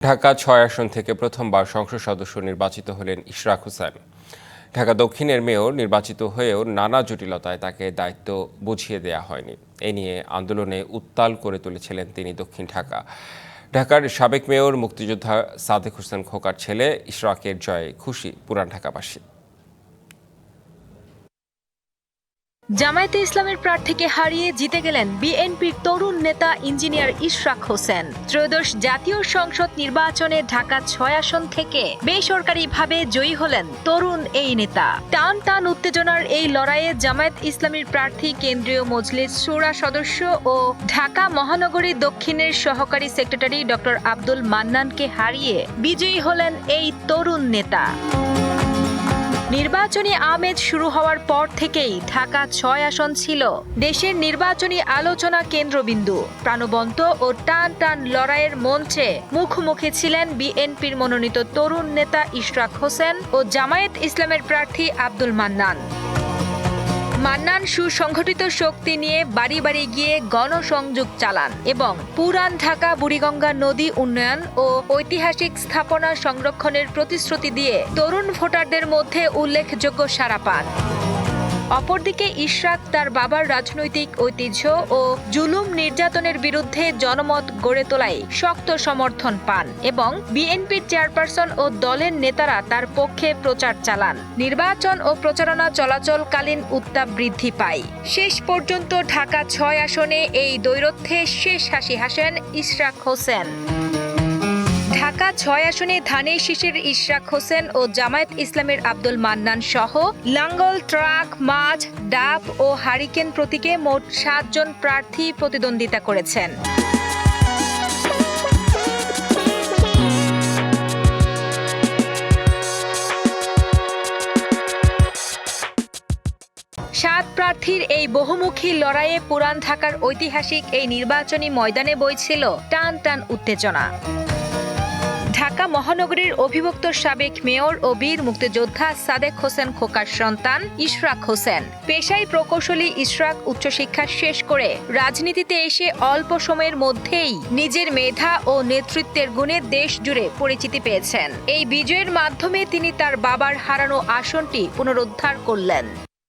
ঢাকা-৬ আসন থেকে প্রথমবার সংসদ সদস্য নির্বাচিত হলেন ইশরাক হোসেন। ঢাকা দক্ষিণের মেয়র নির্বাচিত হয়েও নানা জটিলতায় তাকে দায়িত্ব বুঝিয়ে দেওয়া হয়নি। এ নিয়ে আন্দোলনে উত্তাল করে তুলেছিলেন তিনি দক্ষিণ ঢাকার সাবেক মেয়র মুক্তিযোদ্ধা সাদেক হোসেন খোকার ছেলে ইশরাকের জয়ে খুশি পুরান ঢাকাবাসী। জামায়াতে ইসলামের প্রার্থীকে হারিয়ে জিতে গেলেন বিএনপির তরুণ নেতা ইঞ্জিনিয়ার ইশরাক হোসেন। ত্রয়োদশ জাতীয় সংসদ নির্বাচনে ঢাকা-৬ আসন থেকে বেসরকারিভাবে জয়ী হলেন তরুণ এই নেতা। টান টান উত্তেজনার এই লড়াইয়ে জামায়াত ইসলামীর প্রার্থী কেন্দ্রীয় মজলিস শুরা সদস্য ও ঢাকা মহানগরী দক্ষিণের সহকারী সেক্রেটারি ডক্টর আব্দুল মান্নানকে হারিয়ে বিজয়ী হলেন এই তরুণ নেতা। নির্বাচনী আমেজ শুরু হওয়ার পর থেকেই ঢাকা-৬ আসন ছিল দেশের নির্বাচনী আলোচনা কেন্দ্রবিন্দু। প্রাণবন্ত ও টান টান লড়াইয়ের মঞ্চে মুখোমুখি ছিলেন বিএনপির মনোনীত তরুণ নেতা ইশরাক হোসেন ও জামায়াত ইসলামের প্রার্থী আব্দুল মান্নান। মান্নান সুসংগঠিত শক্তি নিয়ে বাড়ি বাড়ি গিয়ে গণসংযোগ চালান এবং পুরান ঢাকা বুড়িগঙ্গা নদী উন্নয়ন ও ঐতিহাসিক স্থাপনা সংরক্ষণের প্রতিশ্রুতি দিয়ে তরুণ ভোটারদের মধ্যে উল্লেখযোগ্য সাড়া পান। অপরদিকে ইশরাক তার বাবার রাজনৈতিক ঐতিহ্য ও জুলুম নির্যাতনের বিরুদ্ধে জনমত গড়ে তোলায় শক্ত সমর্থন পান এবং বিএনপির চেয়ারপারসন ও দলের নেতারা তার পক্ষে প্রচার চালান। নির্বাচন ও প্রচারণা চলাচলকালীন উত্তাপ বৃদ্ধি পায়। শেষ পর্যন্ত ঢাকা-৬ আসনে এই দ্বৈরথ্যে শেষ হাসি হাসেন ইশরাক হোসেন। ঢাকা-৬ আসনে ধানের শীষের ইশরাক হোসেন ও জামায়াত ইসলামের আব্দুল মান্নান সহ লাঙ্গল, ট্রাক, মাছ, ডাব ও হারিকেন প্রতীকে মোট ৭ জন প্রার্থী প্রতিদ্বন্দ্বিতা করেছেন। সাত প্রার্থীর এই বহুমুখী লড়াইয়ে পুরান ঢাকার ঐতিহাসিক এই নির্বাচনী ময়দানে বইছিল টান টান উত্তেজনা। ঢাকা মহানগরীর অভিভুক্ত সাবেক মেয়র ও বীর মুক্তিযোদ্ধা সাদেক হোসেন খোকার সন্তান ইশরাক হোসেন। পেশায় প্রকৌশলী ইশরাক উচ্চশিক্ষা শেষ করে রাজনীতিতে এসে অল্প সময়ের মধ্যেই নিজের মেধা ও নেতৃত্বের গুণে দেশ জুড়ে পরিচিতি পেয়েছেন। এই বিজয়ের মাধ্যমে তিনি তার বাবার হারানো আসনটি পুনরুদ্ধার করলেন।